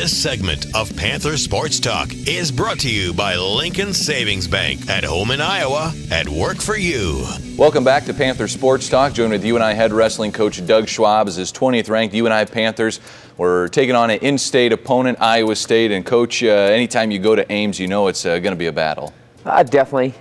This segment of Panther Sports Talk is brought to you by Lincoln Savings Bank. At home in Iowa, at work for you. Welcome back to Panther Sports Talk. Joined with UNI head wrestling coach Doug Schwab as his 20th ranked UNI Panthers were taking on an in-state opponent, Iowa State. And coach, anytime you go to Ames, you know it's going to be a battle. Definitely.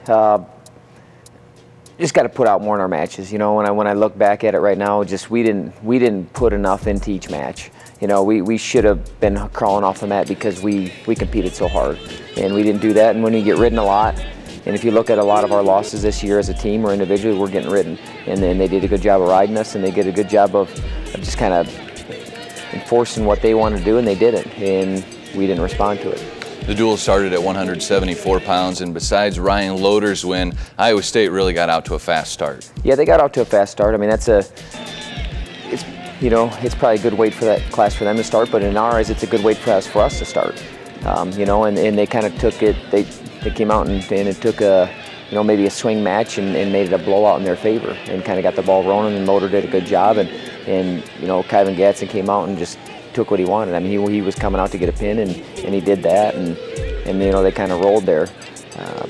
Just got to put out more in our matches. You know, when I look back at it right now, just we didn't put enough into each match. You know, we should have been crawling off the mat because we competed so hard, and we didn't do that. And when we get ridden a lot, and if you look at a lot of our losses this year as a team or individually, we're getting ridden. And then they did a good job of riding us, and they did a good job of just kind of enforcing what they wanted to do, and they didn't, and we didn't respond to it. The duel started at 174 pounds, and besides Ryan Loader's win, Iowa State really got out to a fast start. Yeah, they got out to a fast start. I mean, it's probably a good weight for that class for them to start, but in our eyes, it's a good weight for us to start. You know, and they kind of took it. They came out and it took maybe a swing match and made it a blowout in their favor, and kind of got the ball rolling. And Loader did a good job, and you know, Kyvan Gatson came out and just took what he wanted. I mean, he was coming out to get a pin, and he did that, and you know, they kind of rolled there.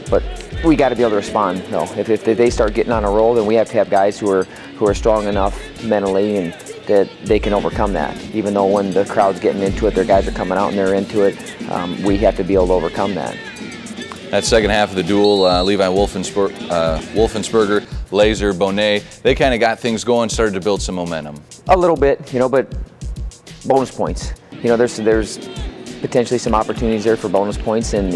But we got to be able to respond. No, if they start getting on a roll, then we have to have guys who are strong enough mentally and that they can overcome that. Even though when the crowd's getting into it, their guys are coming out and they're into it, we have to be able to overcome that. That second half of the duel, Levi Wolfensberger, Laser, Bonet, they kind of got things going, started to build some momentum. A little bit, you know, but bonus points. You know, there's potentially some opportunities there for bonus points, and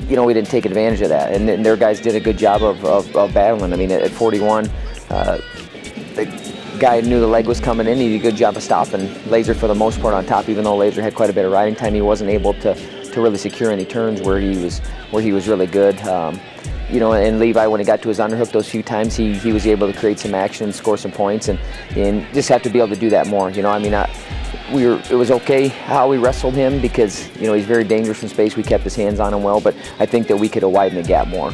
you know, we didn't take advantage of that. And their guys did a good job of battling. I mean, at 41, the guy knew the leg was coming in. He did a good job of stopping Laser for the most part on top. Even though Laser had quite a bit of riding time, he wasn't able to really secure any turns where he was really good. You know, and Levi, when he got to his underhook those few times, he was able to create some action and score some points, and just have to be able to do that more. You know, I mean, it was okay how we wrestled him because, you know, he's very dangerous in space. We kept his hands on him well, but I think that we could have widened the gap more.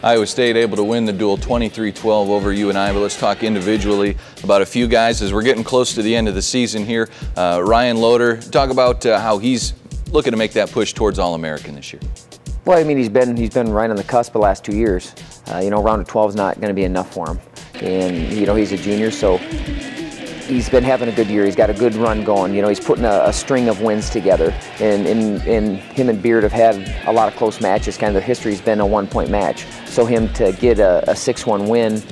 Iowa State able to win the duel 23-12 over UNI, but let's talk individually about a few guys as we're getting close to the end of the season here. Ryan Loader, talk about how he's looking to make that push towards All-American this year. Well, I mean, he's been right on the cusp the last 2 years. You know, round of 12 is not going to be enough for him, and you know, he's a junior, so he's been having a good year. He's got a good run going. You know, he's putting a string of wins together, and him and Beard have had a lot of close matches. Kind of the history's been a one-point match. So him to get a 6-1 win,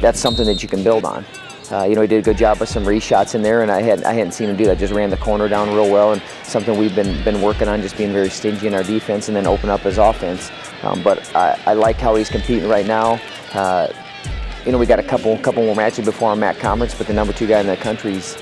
that's something that you can build on. You know, he did a good job with some reshots in there, and I hadn't seen him do that. Just ran the corner down real well, and something we've been working on, just being very stingy in our defense and then open up his offense. But I like how he's competing right now. You know, we got a couple more matches before our MAC conference, but the number 2 guy in the country's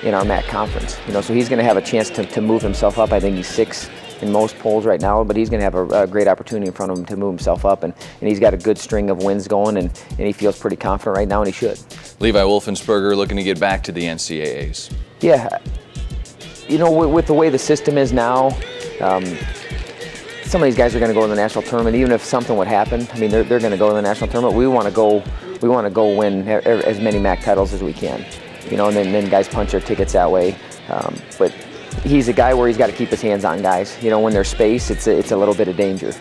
in our MAC conference. You know, so he's going to have a chance to move himself up. I think he's 6th in most polls right now, but he's going to have a great opportunity in front of him to move himself up, and he's got a good string of wins going, and he feels pretty confident right now, and he should. Levi Wolfensberger looking to get back to the NCAAs. Yeah, you know, with the way the system is now, some of these guys are going to go in the national tournament. Even if something would happen, I mean, they're going to go in the national tournament. We want to go win as many MAC titles as we can, you know, and then guys punch their tickets that way. But he's a guy where he's got to keep his hands on guys. You know, when there's space, it's a little bit of danger.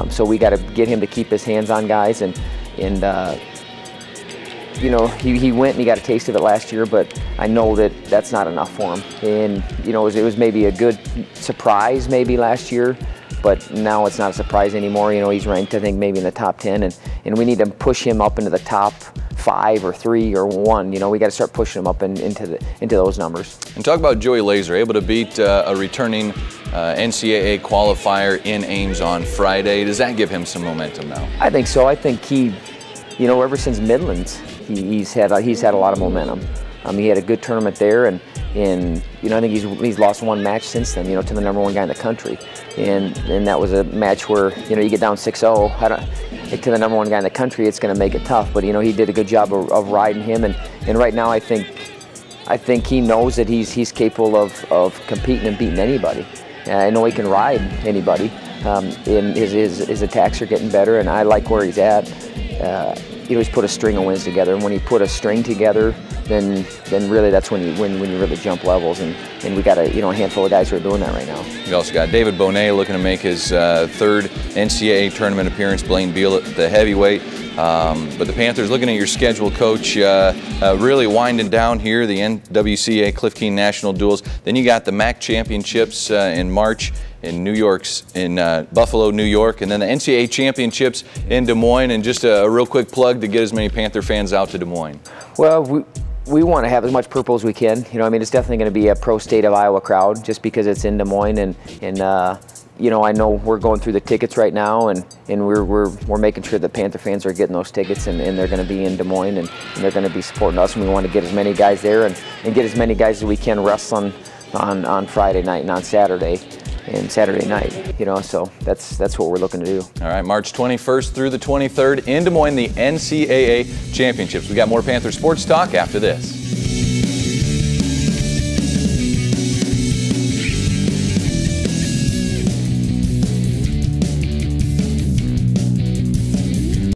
So we got to get him to keep his hands on guys, and you know, he went and he got a taste of it last year, but I know that that's not enough for him. And you know, it was maybe a good surprise maybe last year, but now it's not a surprise anymore. You know, he's ranked, I think, maybe in the top 10, and we need to push him up into the top 5 or 3 or 1. You know, we got to start pushing him up into those numbers. And talk about Joey Laser, able to beat a returning NCAA qualifier in Ames on Friday. Does that give him some momentum now? I think so. I think he, you know, ever since Midlands, he's had a lot of momentum. He had a good tournament there, and you know, I think he's lost 1 match since then, you know, to the number 1 guy in the country, and that was a match where, you know, you get down 6-0. To the number 1 guy in the country, it's going to make it tough. But you know, he did a good job of riding him, and right now I think he knows that he's capable of competing and beating anybody. I know he can ride anybody. And his attacks are getting better, and I like where he's at. You know, he's put a string of wins together, and when he put a string together, then really that's when you really jump levels, and we got a handful of guys who are doing that right now. We also got David Bonet looking to make his third NCAA tournament appearance. Blaine Beal at the heavyweight. But the Panthers, looking at your schedule, Coach, really winding down here, the NWCA Cliff Keen National Duels. Then you got the MAC Championships in March in Buffalo, New York, and then the NCAA Championships in Des Moines. And just a real quick plug to get as many Panther fans out to Des Moines. Well, we want to have as much purple as we can. It's definitely going to be a pro state of Iowa crowd just because it's in Des Moines, and I know we're going through the tickets right now, and we're making sure that Panther fans are getting those tickets, and they're going to be in Des Moines, and they're going to be supporting us, and we want to get as many guys there and get as many guys as we can wrestle on Friday night and on Saturday night, so that's what we're looking to do. All right, March 21st through the 23rd in Des Moines, the NCAA Championships. We got more Panther Sports Talk after this.